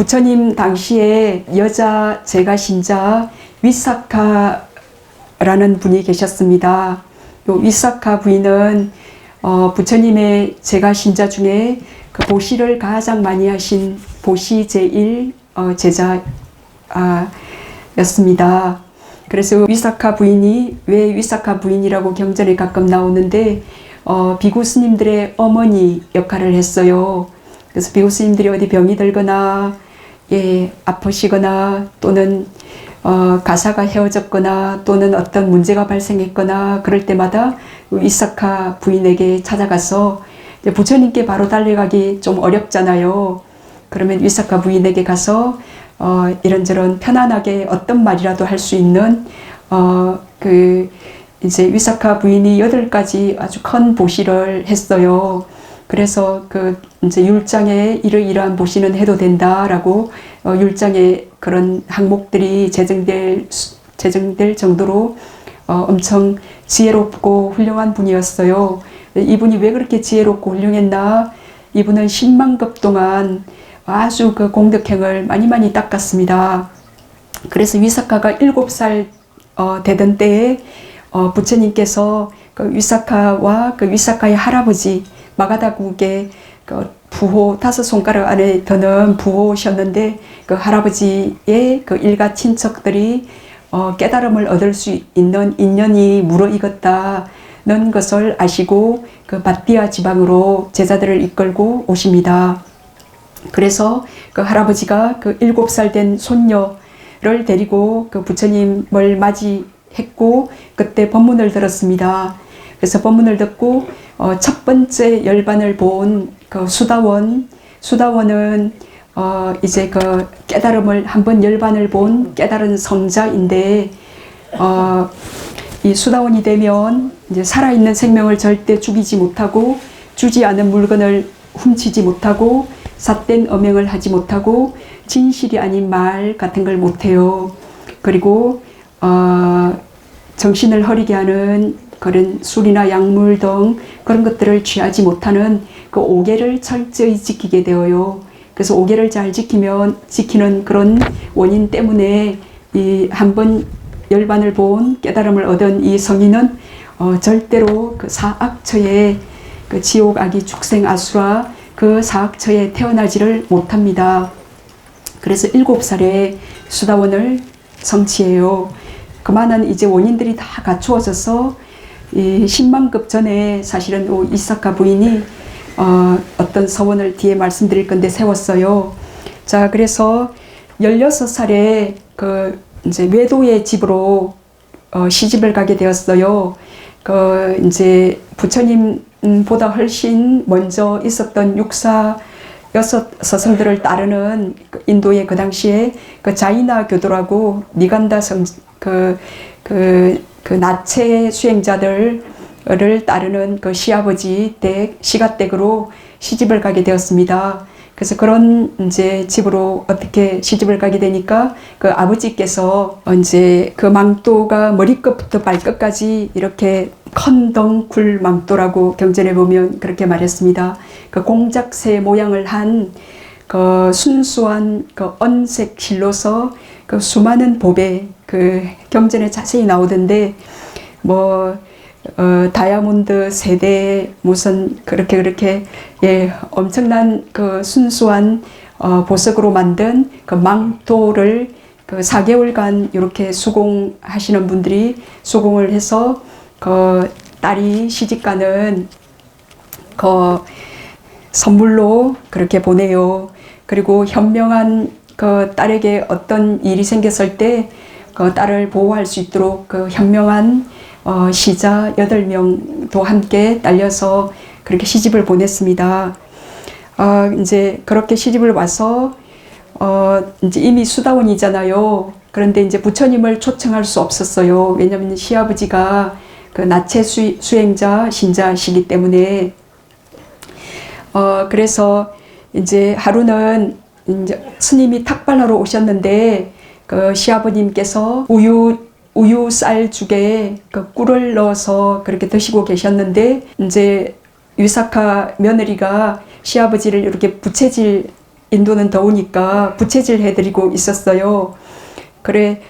부처님 당시에 여자 제가 신자 위사카라는 분이 계셨습니다. 요 위사카 부인은 부처님의 제가 신자 중에 그 보시를 가장 많이 하신 보시 제1 제자였습니다. 그래서 위사카 부인이 왜 위사카 부인이라고 경전에 가끔 나오는데 비구 스님들의 어머니 역할을 했어요. 그래서 비구 스님들이 어디 병이 들거나 아프시거나 또는 가사가 헤어졌거나 또는 어떤 문제가 발생했거나 그럴 때마다 위사카 부인에게 찾아가서 부처님께 바로 달려가기 좀 어렵잖아요. 그러면 위사카 부인에게 가서 이런저런 편안하게 어떤 말이라도 할 수 있는 이제 위사카 부인이 8가지 아주 큰 보시를 했어요. 그래서 이제 율장에 이러이러한 보시는 해도 된다라고 율장에 그런 항목들이 제정될 정도로 엄청 지혜롭고 훌륭한 분이었어요. 이분이 왜 그렇게 지혜롭고 훌륭했나? 이분은 10만급 동안 아주 그 공덕행을 많이 닦았습니다. 그래서 위사카가 7살 되던 때에 부처님께서 그 위사카와 그 위사카의 할아버지 마가다국의 그 부호 5손가락 안에 드는 부호셨는데 그 할아버지의 그 일가 친척들이 깨달음을 얻을 수 있는 인연이 무르익었다는 것을 아시고 그 바띠아 지방으로 제자들을 이끌고 오십니다. 그래서 그 할아버지가 그 7살 된 손녀를 데리고 그 부처님을 맞이했고 그때 법문을 들었습니다. 그래서 법문을 듣고 첫 번째 열반을 본 그 수다원은 이제 그 깨달음을 한번 열반을 본 깨달은 성자인데 이 수다원이 되면 이제 살아있는 생명을 절대 죽이지 못하고 주지 않은 물건을 훔치지 못하고 삿된 엄행을 하지 못하고 진실이 아닌 말 같은 걸 못해요. 그리고 정신을 허리게 하는 그런 술이나 약물 등 그런 것들을 취하지 못하는 그 5계를 철저히 지키게 되어요. 그래서 5계를 잘 지키는 그런 원인 때문에 이 한번 열반을 본 깨달음을 얻은 이 성인은 절대로 그 사악처에 그 지옥 아기 축생 아수라 그 사악처에 태어나지를 못합니다. 그래서 7살에 수다원을 성취해요. 그만한 이제 원인들이 다 갖추어져서 이 10만급 전에 사실은 위사카 부인이 어떤 서원을 뒤에 말씀드릴 건데 세웠어요. 자, 그래서 16살에 그 이제 외도의 집으로 시집을 가게 되었어요. 그 이제 부처님보다 훨씬 먼저 있었던 여섯 스승들을 따르는 인도의 그 당시에 그 자이나 교도라고 니간다 그 나체 수행자들을 따르는 그 시아버지 댁 시가댁으로 시집을 가게 되었습니다. 그래서 그런 이제 집으로 어떻게 시집을 가게 되니까 그 아버지께서 이제 그 망토가 머리끝부터 발끝까지 이렇게 컨덩굴 망토라고 경전에 보면 그렇게 말했습니다. 그 공작새 모양을 한 그 순수한 그 언색 실로서 그 수많은 법에 그 경전에 자세히 나오던데 다이아몬드 세대 무슨 그렇게 엄청난 그 순수한 보석으로 만든 그 망토를 그 4개월간 이렇게 수공하시는 분들이 수공을 해서 그 딸이 시집가는 그 선물로 그렇게 보내요. 그리고 현명한 그 딸에게 어떤 일이 생겼을 때 그 딸을 보호할 수 있도록 그 현명한 시자 8명도 함께 딸려서 그렇게 시집을 보냈습니다. 이제 그렇게 시집을 와서 이제 이미 수다원이잖아요. 그런데 이제 부처님을 초청할 수 없었어요. 왜냐하면 시아버지가 그 나체 수행자 신자시기 때문에 그래서 이제 하루는 이제 스님이 탁발하러 오셨는데 그 시아버님께서 우유 쌀죽에 그 꿀을 넣어서 그렇게 드시고 계셨는데 이제 위사카 며느리가 시아버지를 이렇게 부채질 인도는 더우니까 부채질 해드리고 있었어요. 그래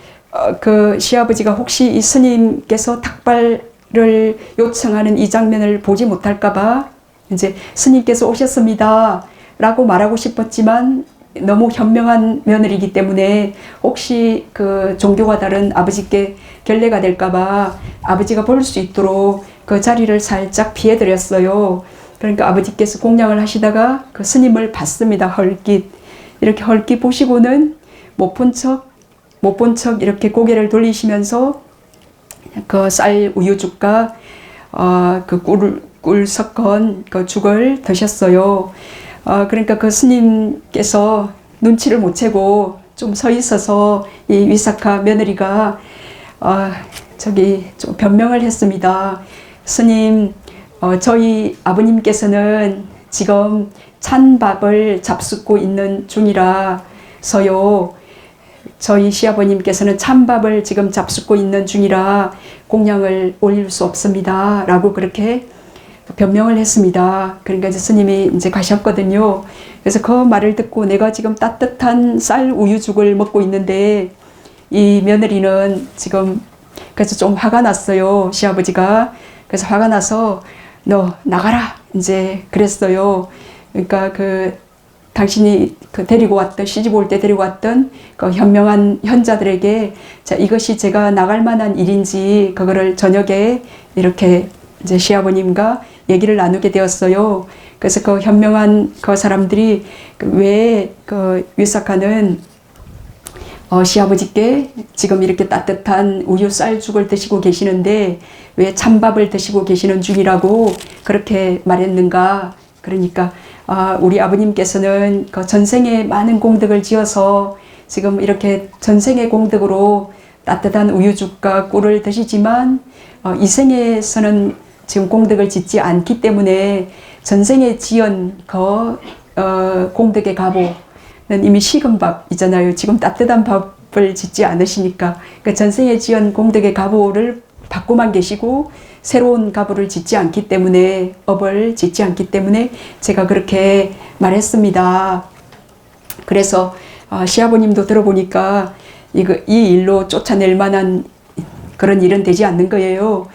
그 시아버지가 혹시 이 스님께서 탁발을 요청하는 이 장면을 보지 못할까봐 이제 스님께서 오셨습니다 라고 말하고 싶었지만 너무 현명한 며느리이기 때문에 혹시 그 종교가 다른 아버지께 결례가 될까봐 아버지가 볼 수 있도록 그 자리를 살짝 피해드렸어요. 그러니까 아버지께서 공양을 하시다가 그 스님을 봤습니다. 헐깃. 이렇게 헐깃 보시고는 못 본 척 이렇게 고개를 돌리시면서 그 쌀 우유죽과 그 꿀 섞은 그 죽을 드셨어요. 그러니까 그 스님께서 눈치를 못 채고 좀 서 있어서 이 위사카 며느리가 좀 변명을 했습니다. 스님, 저희 아버님께서는 지금 찬밥을 잡숫고 있는 중이라서요. 저희 시아버님께서는 찬밥을 지금 잡숫고 있는 중이라 공양을 올릴 수 없습니다. 라고 그렇게 변명을 했습니다. 그러니까 이제 스님이 이제 가셨거든요. 그래서 그 말을 듣고 내가 지금 따뜻한 쌀 우유죽을 먹고 있는데 이 며느리는 지금 그래서 좀 화가 났어요. 시아버지가. 그래서 화가 나서 너 나가라 이제 그랬어요. 그러니까 그 당신이 그 데리고 왔던 시집 올 때 데리고 왔던 그 현명한 현자들에게 자 이것이 제가 나갈 만한 일인지 그거를 저녁에 이렇게 이제 시아버님과 얘기를 나누게 되었어요. 그래서 그 현명한 그 사람들이 왜 그 위사카는 시아버지께 지금 이렇게 따뜻한 우유 쌀죽을 드시고 계시는데 왜 찬밥을 드시고 계시는 중이라고 그렇게 말했는가. 그러니까 우리 아버님께서는 그 전생에 많은 공덕을 지어서 지금 이렇게 전생의 공덕으로 따뜻한 우유죽과 꿀을 드시지만 이생에서는 지금 공덕을 짓지 않기 때문에 전생에 지은 공덕의 가보는 이미 식은 밥이잖아요. 지금 따뜻한 밥을 짓지 않으시니까. 그러니까 전생에 지은 공덕의 가보를 받고만 계시고 새로운 가보를 짓지 않기 때문에 업을 짓지 않기 때문에 제가 그렇게 말했습니다. 그래서 시아버님도 들어보니까 이 일로 쫓아낼 만한 그런 일은 되지 않는 거예요.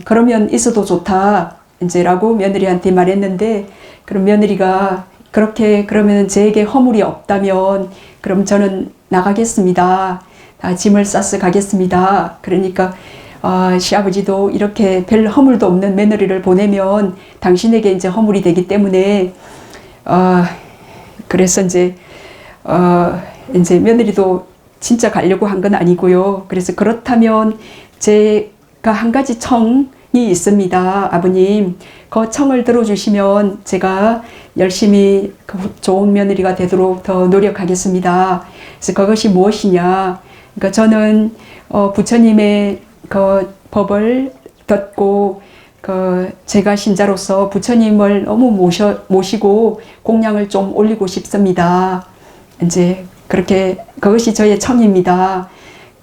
그러면 있어도 좋다 이제라고 며느리한테 말했는데 그럼 며느리가 그렇게 그러면 제게 허물이 없다면 그럼 저는 나가겠습니다. 다 짐을 싸서 가겠습니다. 그러니까 시아버지도 이렇게 별 허물도 없는 며느리를 보내면 당신에게 이제 허물이 되기 때문에 그래서 이제 며느리도 진짜 가려고 한 건 아니고요. 그래서 그렇다면 제가 한 가지 청이 있습니다. 아버님, 그 청을 들어주시면 제가 열심히 좋은 며느리가 되도록 더 노력하겠습니다. 그래서 그것이 무엇이냐? 그러니까 저는 부처님의 그 법을 듣고 제가 신자로서 부처님을 너무 모시고 공양을 좀 올리고 싶습니다. 이제 그렇게 그것이 저의 청입니다.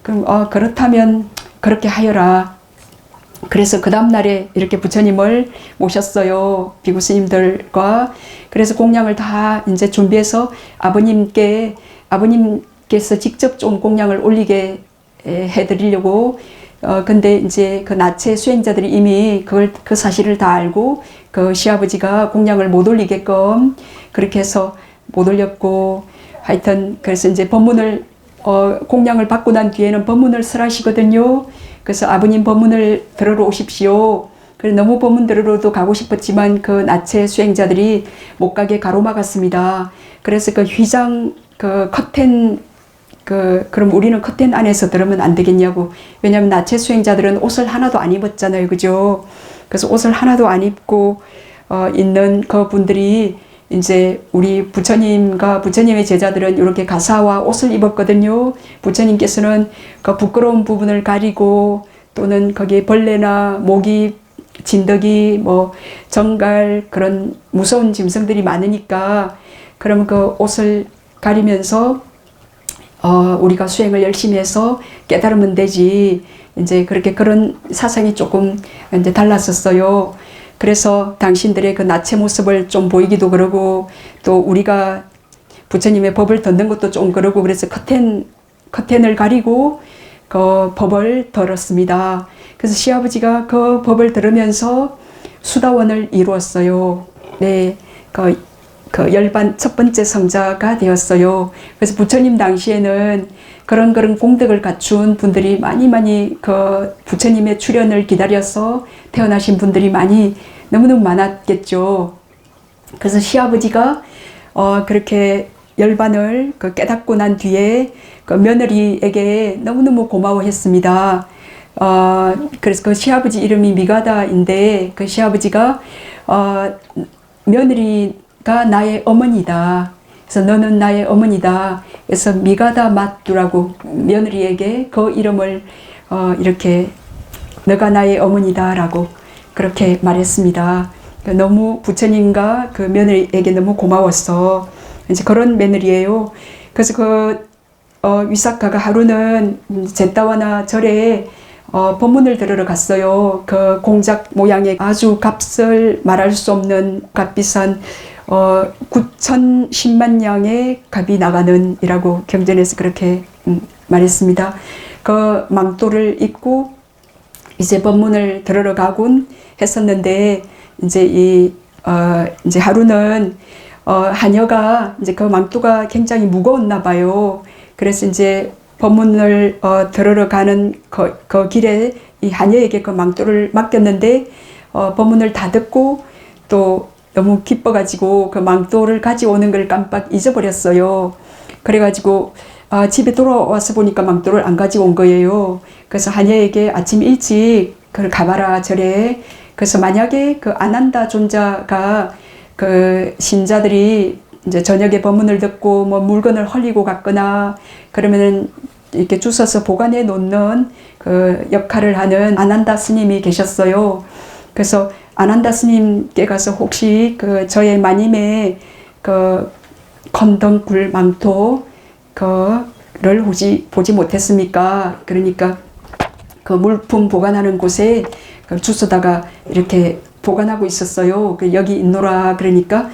그럼 그렇다면 그렇게 하여라. 그래서 그 다음날에 이렇게 부처님을 모셨어요. 비구 스님들과. 그래서 공양을 다 이제 준비해서 아버님께서 직접 좀 공양을 올리게 해드리려고. 근데 이제 그 나체 수행자들이 이미 그 사실을 다 알고 그 시아버지가 공양을 못 올리게끔 그렇게 해서 못 올렸고 하여튼 그래서 이제 법문을 공양을 받고 난 뒤에는 법문을 설하시거든요. 그래서 아버님 법문을 들으러 오십시오. 그래 너무 법문 들으러도 가고 싶었지만 그 나체 수행자들이 못 가게 가로막았습니다. 그래서 그 휘장 커튼 그럼 우리는 커튼 안에서 들으면 안 되겠냐고. 왜냐하면 나체 수행자들은 옷을 하나도 안 입었잖아요, 그죠? 그래서 옷을 하나도 안 입고 있는 그 분들이 이제 우리 부처님과 부처님의 제자들은 이렇게 가사와 옷을 입었거든요. 부처님께서는 그 부끄러운 부분을 가리고 또는 거기에 벌레나 모기, 진드기, 정갈 그런 무서운 짐승들이 많으니까 그러면 그 옷을 가리면서 우리가 수행을 열심히 해서 깨달으면 되지. 이제 그렇게 그런 사상이 조금 이제 달랐었어요. 그래서 당신들의 그 나체 모습을 좀 보이기도 그러고 또 우리가 부처님의 법을 듣는 것도 좀 그러고 그래서 커튼을 가리고 그 법을 들었습니다. 그래서 시아버지가 그 법을 들으면서 수다원을 이루었어요. 네, 그 열반 첫 번째 성자가 되었어요. 그래서 부처님 당시에는 그런 공덕을 갖춘 분들이 많이 그 부처님의 출현을 기다려서 태어나신 분들이 너무너무 많았겠죠. 그래서 시아버지가 그렇게 열반을 깨닫고 난 뒤에 그 며느리에게 너무너무 고마워했습니다. 그래서 그 시아버지 이름이 미가다인데 그 시아버지가 며느리가 나의 어머니다. 그래서 너는 나의 어머니다. 그래서 미가다 마뚜라고 며느리에게 그 이름을 이렇게 너가 나의 어머니다라고 그렇게 말했습니다. 너무 부처님과 그 며느리에게 너무 고마웠어. 이제 그런 며느리예요. 그래서 그 위사카가 하루는 젠타와나 절에 법문을 들으러 갔어요. 그 공작 모양의 아주 값을 말할 수 없는 값비싼 9,010만 양의 값이 나가는 이라고 경전에서 그렇게 말했습니다. 그 망토를 입고 이제 법문을 들으러 가곤 했었는데 이제 이제 하루는 하녀가 이제 그 망토가 굉장히 무거웠나 봐요. 그래서 이제 법문을 들으러 가는 그 길에 이 하녀에게 그 망토를 맡겼는데 법문을 다 듣고 또 너무 기뻐가지고 그 망토를 가져오는 걸 깜빡 잊어버렸어요. 그래가지고 집에 돌아와서 보니까 망토를 안 가지고 온 거예요. 그래서 하녀에게 아침 일찍 그걸 가봐라 절에. 그래서 만약에 그 아난다 존자가 그 신자들이 이제 저녁에 법문을 듣고 뭐 물건을 헐리고 갔거나 그러면은 이렇게 주워서 보관해 놓는 그 역할을 하는 아난다 스님이 계셨어요. 그래서 아난다 스님께 가서 혹시 그 저의 마님의 그 건덩굴 망토 그를 혹시 보지 못했습니까? 그러니까 그 물품 보관하는 곳에 그 주워다가 이렇게 보관하고 있었어요. 여기 있노라 그러니까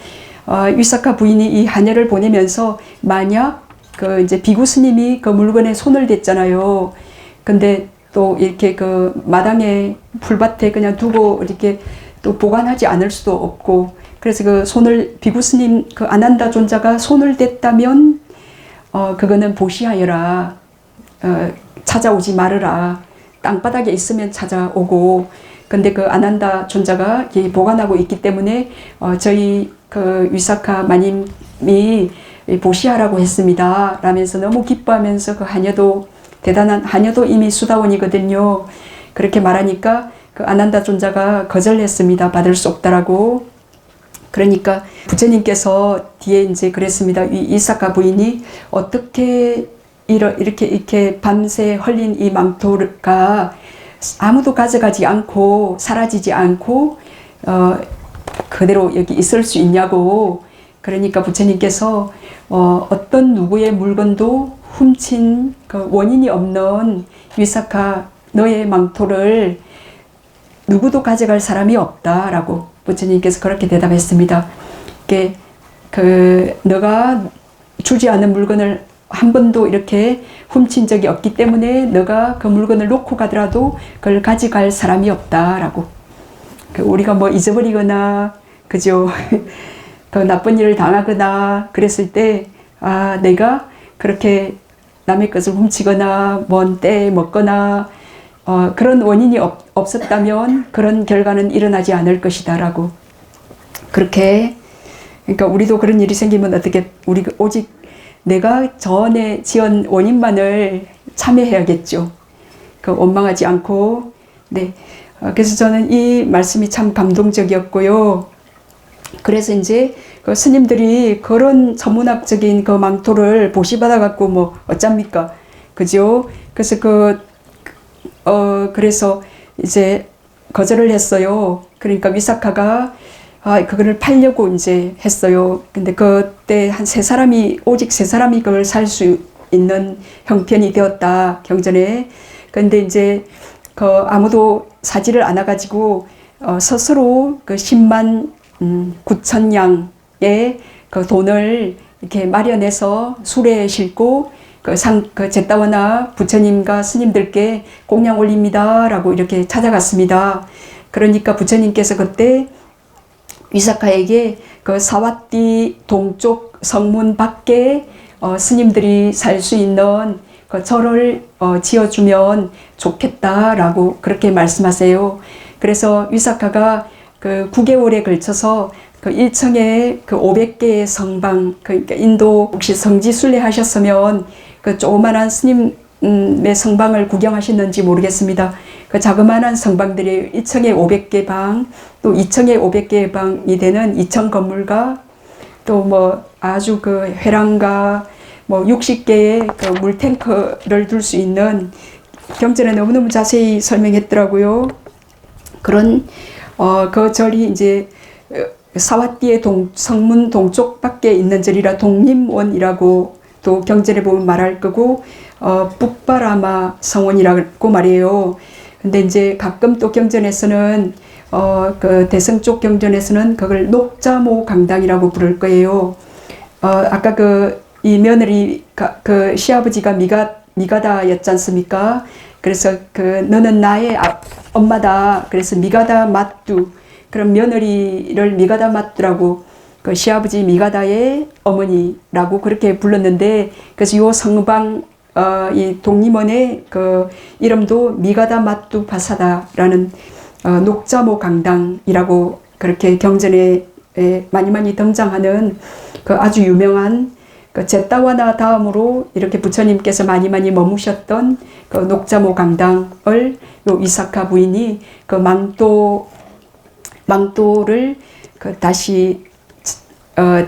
위사카 부인이 이 하녀를 보내면서 만약 그 이제 비구 스님이 그 물건에 손을 댔잖아요. 근데 또 이렇게 그 마당에 풀밭에 그냥 두고 이렇게 또 보관하지 않을 수도 없고 그래서 그 손을 비구 스님 그 아난다 존자가 손을 댔다면 그거는 보시하여라. 찾아오지 말으라. 땅바닥에 있으면 찾아오고 근데 그 아난다 존자가 보관하고 있기 때문에 저희 그 위사카 마님이 보시하라고 했습니다. 라면서 너무 기뻐하면서 그 하녀도 대단한 하녀도 이미 수다원이거든요. 그렇게 말하니까 그 아난다 존자가 거절했습니다. 받을 수 없다라고. 그러니까 부처님께서 뒤에 이제 그랬습니다. 이 위사카 부인이 어떻게 이렇게 밤새 헐린 이 망토가 아무도 가져가지 않고 사라지지 않고 그대로 여기 있을 수 있냐고. 그러니까 부처님께서 어떤 누구의 물건도 훔친 그 원인이 없는 위사카 너의 망토를 누구도 가져갈 사람이 없다라고 부처님께서 그렇게 대답했습니다. 너가 주지 않은 물건을 한 번도 이렇게 훔친 적이 없기 때문에 너가 그 물건을 놓고 가더라도 그걸 가져갈 사람이 없다라고. 우리가 뭐 잊어버리거나 그죠? 그 나쁜 일을 당하거나 그랬을 때 내가 그렇게 남의 것을 훔치거나 먼 때에 먹거나 그런 원인이 없었다면 그런 결과는 일어나지 않을 것이다 라고. 그렇게 그러니까 우리도 그런 일이 생기면 어떻게 우리 오직 내가 전에 지은 원인만을 참여해야겠죠. 그 원망하지 않고. 네. 그래서 저는 이 말씀이 참 감동적이었고요. 그래서 이제 그 스님들이 그런 천문학적인 그 망토를 보시받아 갖고 뭐 어쩝니까? 그죠? 그래서 그래서 이제 거절을 했어요. 그러니까 위사카가 그거를 팔려고 이제 했어요. 근데 그때 한 오직 세 사람이 그걸 살 수 있는 형편이 되었다, 경전에. 근데 이제 아무도 사지를 않아가지고, 스스로 그 10만 9천 양의 그 돈을 이렇게 마련해서 수레에 싣고 그 제따와나 부처님과 스님들께 공양 올립니다라고 이렇게 찾아갔습니다. 그러니까 부처님께서 그때 위사카에게 그 사와띠 동쪽 성문 밖에 스님들이 살 수 있는 그 절을 지어주면 좋겠다라고 그렇게 말씀하세요. 그래서 위사카가 그 9개월에 걸쳐서 그 1층에 그 500개의 성방, 그러니까 인도 혹시 성지순례 하셨으면 그 조그만한 스님의 성방을 구경하셨는지 모르겠습니다. 그 자그마한 성방들이 1층에 500개 방, 또 2층에 500개 방이 되는 2층 건물과 또 뭐 아주 그 회랑과 뭐 60개의 그 물탱크를 둘 수 있는, 경전에 너무너무 자세히 설명했더라고요. 그런 그 절이 이제 사와띠의 성문 동쪽 밖에 있는 절이라 독림원이라고 또 경전에 보면 말할 거고, 북바라마 성원이라고 말해요. 근데 이제 가끔 또 경전에서는 그 대성 쪽 경전에서는 그걸 녹자모 강당이라고 부를 거예요. 아까 이 며느리 그 시아버지가 미가다였지 않습니까? 그래서 너는 나의 엄마다. 그래서 미가다 마뚜. 그럼 며느리를 미가다 마뚜라고, 그 시아버지 미가다의 어머니라고 그렇게 불렀는데, 그래서 요 성방 이 독림원의 그 이름도 미가다 마뚜 바사다라는 녹자모 강당이라고 그렇게 경전에 많이 등장하는 그 아주 유명한 그 제따와나 다음으로 이렇게 부처님께서 많이 머무셨던 그 녹자모 강당을 요 위사카 부인이 그 망토를 그 다시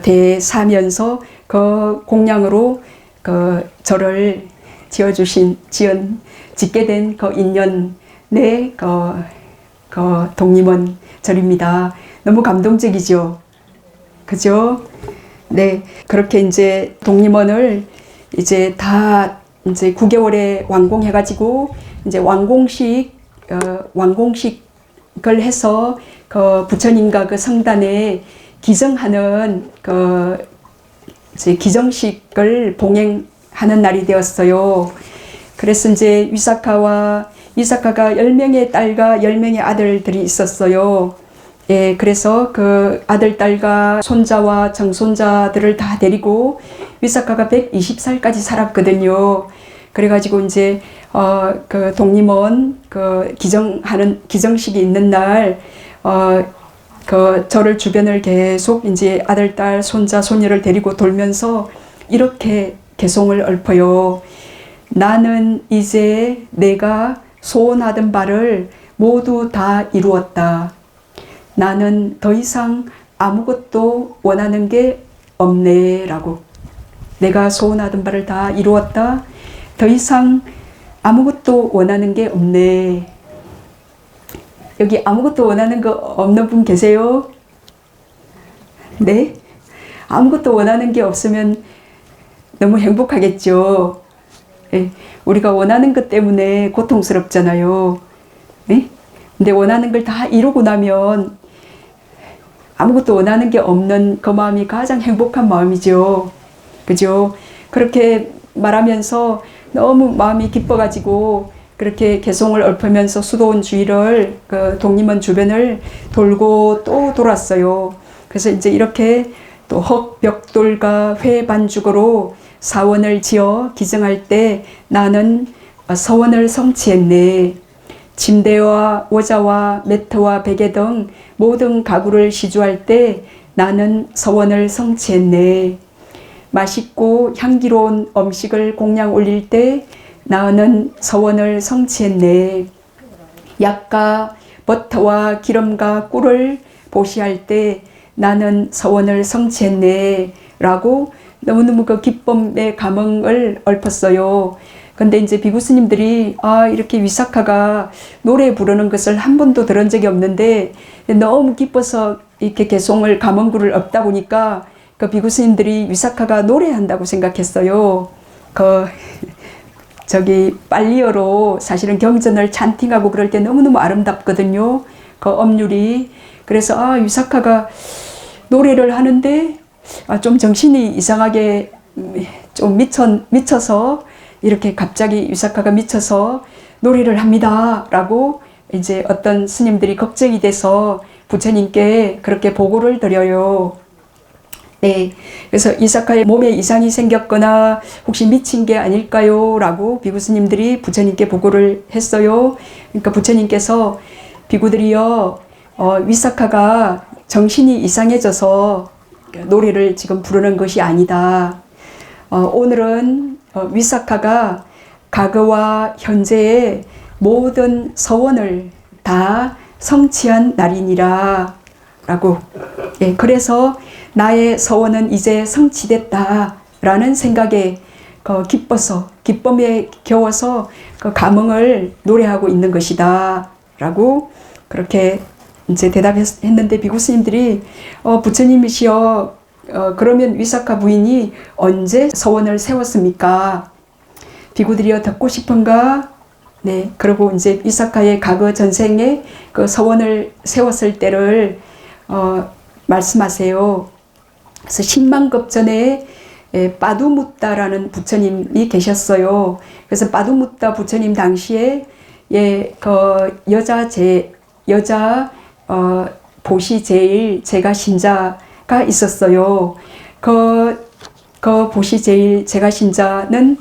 대사면서 그 공양으로 그 절을 짓게 된 그 인연의 그 독림원 절입니다. 너무 감동적이죠. 그죠? 네. 그렇게 이제 독림원을 이제 다 이제 9개월에 완공해가지고 이제 완공식을 해서 그 부처님과 그 성단에 기정하는 그 이제 기정식을 봉행하는 날이 되었어요. 그래서 이제 위사카가 10명의 딸과 10명의 아들들이 있었어요. 예, 그래서 그 아들, 딸과 손자와 정손자들을 다 데리고 위사카가 120살까지 살았거든요. 그래가지고 이제 그 독림원 그 기정식이 있는 날 그 절을 주변을 계속 이제 아들, 딸, 손자, 손녀를 데리고 돌면서 이렇게 개송을 읊어요. 나는 이제 내가 소원하던 바를 모두 다 이루었다. 나는 더 이상 아무것도 원하는 게 없네 라고. 내가 소원하던 바를 다 이루었다. 더 이상 아무것도 원하는 게 없네. 여기 아무것도 원하는 거 없는 분 계세요? 네? 아무것도 원하는 게 없으면 너무 행복하겠죠. 네? 우리가 원하는 것 때문에 고통스럽잖아요. 네? 근데 원하는 걸 다 이루고 나면 아무것도 원하는 게 없는 그 마음이 가장 행복한 마음이죠. 그죠? 그렇게 말하면서 너무 마음이 기뻐가지고 그렇게 개송을 읊으면서 수도원 주위를 그 독림원 주변을 돌고 또 돌았어요. 그래서 이제 이렇게 또 흑벽돌과 회반죽으로 사원을 지어 기증할 때 나는 서원을 성취했네. 침대와 오자와 매트와 베개 등 모든 가구를 시주할 때 나는 서원을 성취했네. 맛있고 향기로운 음식을 공양 올릴 때 나는 서원을 성취했네. 약과 버터와 기름과 꿀을 보시할 때 나는 서원을 성취했네. 라고 너무너무 그 기쁨의 감흥을 읊었어요. 근데 이제 비구 스님들이 이렇게 위사카가 노래 부르는 것을 한 번도 들은 적이 없는데 너무 기뻐서 이렇게 개송을 감흥구를 읊다 보니까 그 비구 스님들이 위사카가 노래한다고 생각했어요. 저기 빨리어로 사실은 경전을 찬팅하고 그럴 때 너무너무 아름답거든요. 그 음률이. 그래서 위사카가 노래를 하는데 좀 정신이 이상하게 좀 미쳐서 이렇게 갑자기 위사카가 미쳐서 노래를 합니다 라고 이제 어떤 스님들이 걱정이 돼서 부처님께 그렇게 보고를 드려요. 네, 그래서 위사카의 몸에 이상이 생겼거나 혹시 미친 게 아닐까요? 라고 비구 스님들이 부처님께 보고를 했어요. 그러니까 부처님께서 비구들이요, 위사카가 정신이 이상해져서 노래를 지금 부르는 것이 아니다. 오늘은 위사카가 과거와 현재의 모든 서원을 다 성취한 날이니라 라고. 예, 그래서 나의 서원은 이제 성취됐다 라는 생각에 기쁨에 겨워서 그 감흥을 노래하고 있는 것이다 라고 그렇게 이제 대답했는데 비구 스님들이 부처님이시여, 그러면 위사카 부인이 언제 서원을 세웠습니까? 비구들이여 듣고 싶은가? 네, 그리고 이제 위사카의 과거 전생에 그 서원을 세웠을 때를 말씀하세요. 그래서 10만급 전에 빠두무따라는 부처님이 계셨어요. 그래서 빠두무따 부처님 당시에 그 여자 보시 제일 제가 신자가 있었어요. 그 보시 제일 제가 신자는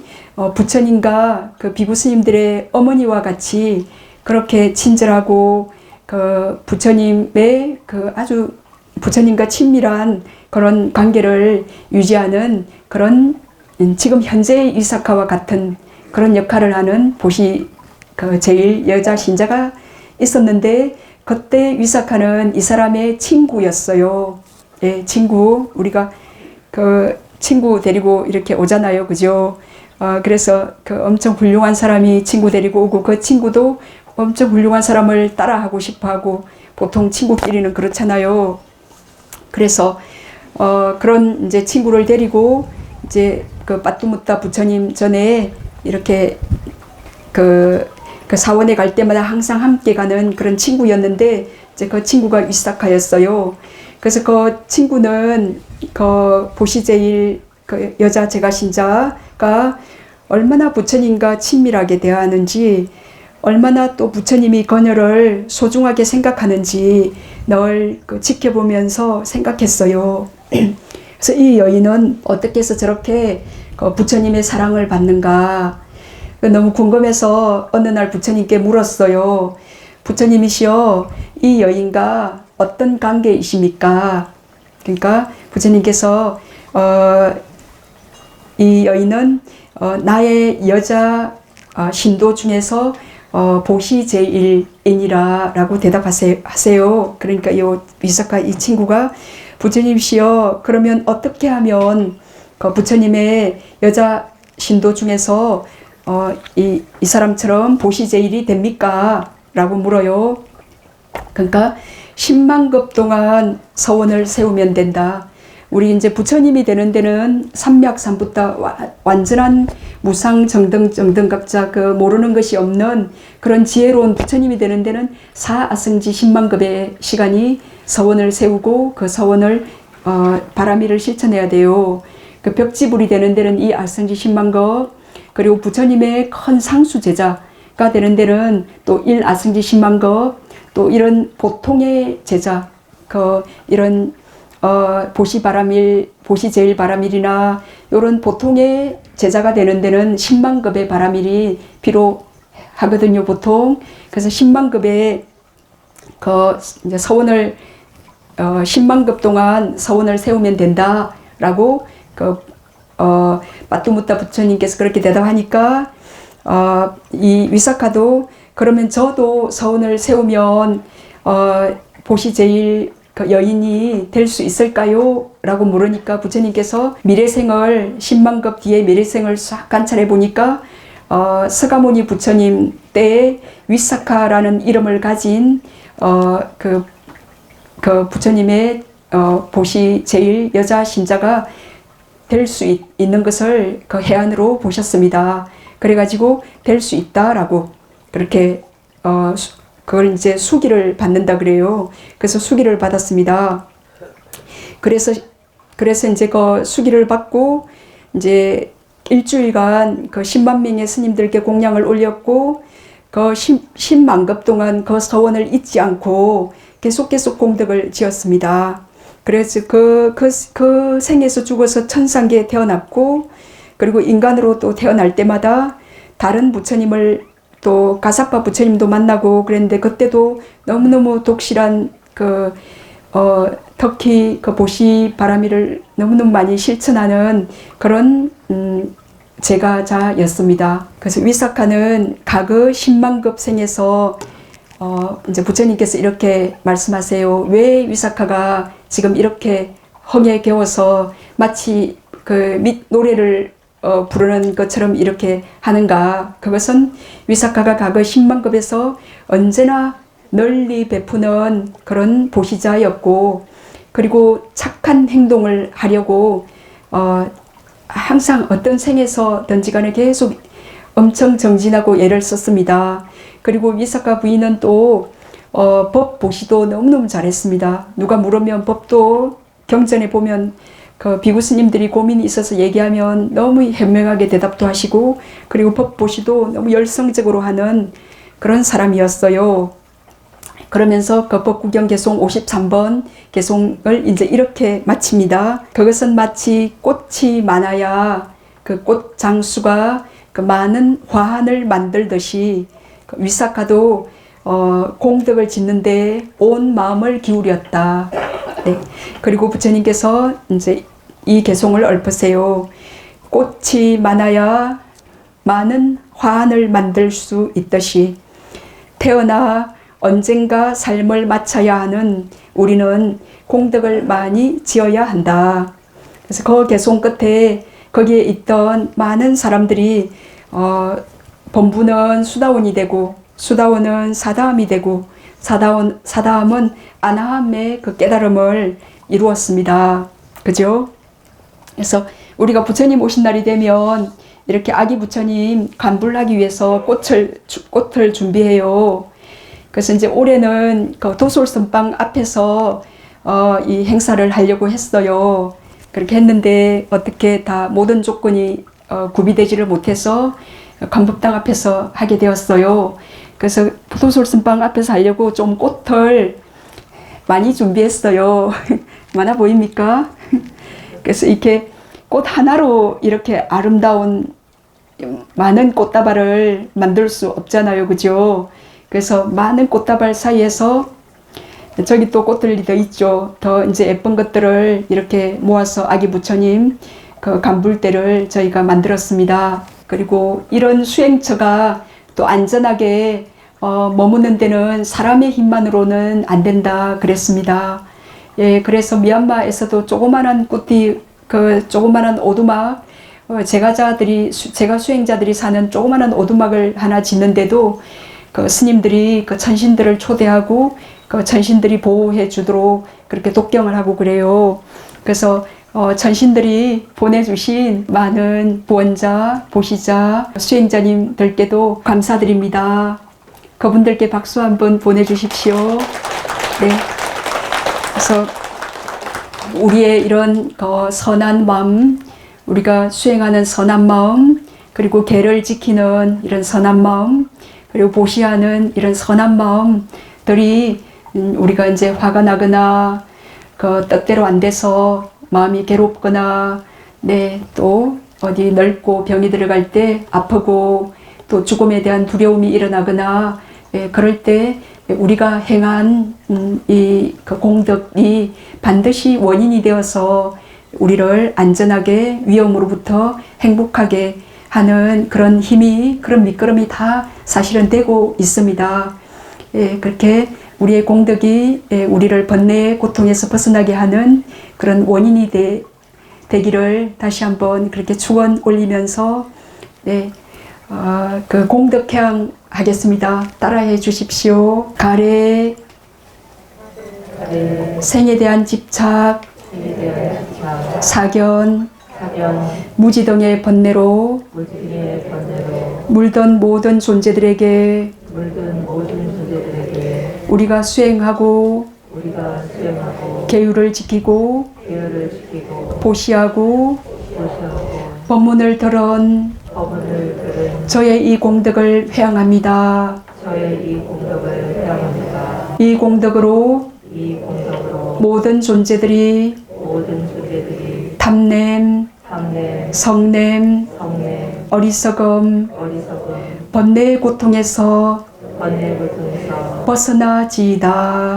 부처님과 그 비구 스님들의 어머니와 같이 그렇게 친절하고 그 부처님의 그 아주 부처님과 친밀한 그런 관계를 유지하는 그런 지금 현재의 위사카와 같은 그런 역할을 하는 보시 그 제일 여자 신자가 있었는데 그때 위사카는 이 사람의 친구였어요. 예, 친구. 우리가 그 친구 데리고 이렇게 오잖아요. 그죠? 그래서 그 엄청 훌륭한 사람이 친구 데리고 오고 그 친구도 엄청 훌륭한 사람을 따라하고 싶어 하고 보통 친구끼리는 그렇잖아요. 그래서 그런 이제 친구를 데리고 이제 그 빠뚜무따 부처님 전에 이렇게 그 사원에 갈 때마다 항상 함께 가는 그런 친구였는데 이제 그 친구가 위사카였어요. 그래서 그 친구는 그 보시제일 그 여자 제가신자가 얼마나 부처님과 친밀하게 대하는지, 얼마나 또 부처님이 그녀를 소중하게 생각하는지 늘 그 지켜보면서 생각했어요. 그래서 이 여인은 어떻게 해서 저렇게 그 부처님의 사랑을 받는가 너무 궁금해서 어느 날 부처님께 물었어요. 부처님이시여, 이 여인과 어떤 관계이십니까? 그러니까 부처님께서 이 여인은 나의 여자 신도 중에서 보시 제일이니라 라고 대답하세요. 그러니까 이 위사카 이 친구가 부처님이시여, 그러면 어떻게 하면 그 부처님의 여자 신도 중에서 이 사람처럼 보시 제일이 됩니까? 라고 물어요. 그러니까 10만급 동안 서원을 세우면 된다. 우리 이제 부처님이 되는 데는 삼맥삼부터 완전한 무상정등각자 그 모르는 것이 없는 그런 지혜로운 부처님이 되는 데는 4아승지 10만급의 시간이 서원을 세우고 그 서원을 바라미를 실천해야 돼요. 그 벽지불이 되는 데는 이 아승지 10만급, 그리고 부처님의 큰 상수 제자가 되는 데는 또 1아승지 10만급, 또 이런 보통의 제자, 이런 보시 제일 바라밀이나 이런 보통의 제자가 되는 데는 10만급의 바라밀이 필요하거든요, 보통. 그래서 10만급의 이제 서원을 10만급 동안 서원을 세우면 된다라고 빠뚜무따 부처님께서 그렇게 대답하니까 이 위사카도 그러면 저도 서원을 세우면 보시 제일 그 여인이 될 수 있을까요? 라고 물으니까 부처님께서 미래생을 10만급 뒤에 미래생을 싹 관찰해 보니까 서가모니 부처님 때에 위사카라는 이름을 가진 그 부처님의 보시 제일 여자 신자가 될 수 있는 것을 그 해안으로 보셨습니다. 그래가지고 될 수 있다라고 그렇게 그걸 이제 수기를 받는다 그래요. 그래서 수기를 받았습니다. 그래서 그래서 이제 그 수기를 받고 이제 일주일간 그 10만 명의 스님들께 공양을 올렸고 그 10만 급 동안 그 서원을 잊지 않고 계속 공덕을 지었습니다. 그래서 그 생에서 죽어서 천상계에 태어났고, 그리고 인간으로 또 태어날 때마다 다른 부처님을 또 가사파 부처님도 만나고 그랬는데, 그때도 너무너무 독실한 특히 그 보시 바라미를 너무너무 많이 실천하는 그런 제가자였습니다. 그래서 위사카는 각의 10만급 생에서 이제 부처님께서 이렇게 말씀하세요. 왜 위사카가 지금 이렇게 헝에 겨워서 마치 그 노래를 부르는 것처럼 이렇게 하는가? 그것은 위사카가 각의 10만급에서 언제나 널리 베푸는 그런 보시자였고, 그리고 착한 행동을 하려고 항상 어떤 생에서든지 간에 계속 엄청 정진하고 애를 썼습니다. 그리고 위사카 부인은 또 법 보시도 너무너무 잘했습니다. 누가 물으면 법도 경전에 보면 그 비구 스님들이 고민이 있어서 얘기하면 너무 현명하게 대답도 하시고, 그리고 법 보시도 너무 열성적으로 하는 그런 사람이었어요. 그러면서 그 법구경 개송 53번 개송을 이제 이렇게 마칩니다. 그것은 마치 꽃이 많아야 그 꽃 장수가 그 많은 화환을 만들듯이 그 위사카도 공덕을 짓는데 온 마음을 기울였다. 네. 그리고 부처님께서 이제 이 개송을 읊으세요. 꽃이 많아야 많은 화환을 만들 수 있듯이 태어나 언젠가 삶을 마쳐야 하는 우리는 공덕을 많이 지어야 한다. 그래서 그 개송 끝에 거기에 있던 많은 사람들이 본부는 수다원이 되고, 수다원은 사다함이 되고, 사다함은 아나함의 그 깨달음을 이루었습니다. 그죠? 그래서 우리가 부처님 오신 날이 되면 이렇게 아기 부처님 간불하기 위해서 꽃을 준비해요. 그래서 이제 올해는 그 도솔선방 앞에서 이 행사를 하려고 했어요. 그렇게 했는데 어떻게 다 모든 조건이 구비되지를 못해서 관법당 앞에서 하게 되었어요. 그래서 도솔선방 앞에서 하려고 좀 꽃을 많이 준비했어요. 많아 보입니까? 그래서 이렇게 꽃 하나로 이렇게 아름다운 많은 꽃다발을 만들 수 없잖아요. 그죠? 그래서 많은 꽃다발 사이에서 저기 또 꽃들이 더 있죠. 더 이제 예쁜 것들을 이렇게 모아서 아기 부처님 그 간불대를 저희가 만들었습니다. 그리고 이런 수행처가 또 안전하게 머무는 데는 사람의 힘만으로는 안 된다 그랬습니다. 예, 그래서 미얀마에서도 조그만한 꽃이 그 조그만한 오두막 제가 수행자들이 사는 조그만한 오두막을 하나 짓는데도 그 스님들이 그 천신들을 초대하고 그 천신들이 보호해 주도록 그렇게 독경을 하고 그래요. 그래서 천신들이 보내주신 많은 부원자, 보시자, 수행자님들께도 감사드립니다. 그분들께 박수 한번 보내주십시오. 네. 그래서 우리의 이런 선한 마음, 우리가 수행하는 선한 마음, 그리고 계를 지키는 이런 선한 마음, 그리고 보시하는 이런 선한 마음들이 우리가 이제 화가 나거나 그 뜻대로 안 돼서 마음이 괴롭거나 네, 또 어디 넓고 병이 들어갈 때 아프고 또 죽음에 대한 두려움이 일어나거나 예, 그럴 때 우리가 행한 그 공덕이 반드시 원인이 되어서 우리를 안전하게 위험으로부터 행복하게 하는 그런 힘이, 그런 밑거름이 다 사실은 되고 있습니다. 예, 그렇게 우리의 공덕이 우리를 번뇌의 고통에서 벗어나게 하는 그런 원인이 되기를 다시 한번 그렇게 축원 올리면서 네, 그 공덕향 하겠습니다. 따라해 주십시오. 가래, 생에 대한 집착, 사견, 무지등의 번뇌로 물든 모든 존재들에게 우리가 수행하고 계율을 지키고 계율을 지키고 보시하고 무시하고 법문을 들은 법문을 들은 저의 이 공덕을 회항합니다. 저의 이 공덕을 회합니다. 이 공덕으로 이 공덕으로 모든 존재들이 모든 존재들이 탐냄, 탐냄, 성냄, 성냄, 어리석음, 어리석음, 번뇌의 고통에서 번뇌를 통해서 벗어나지이다.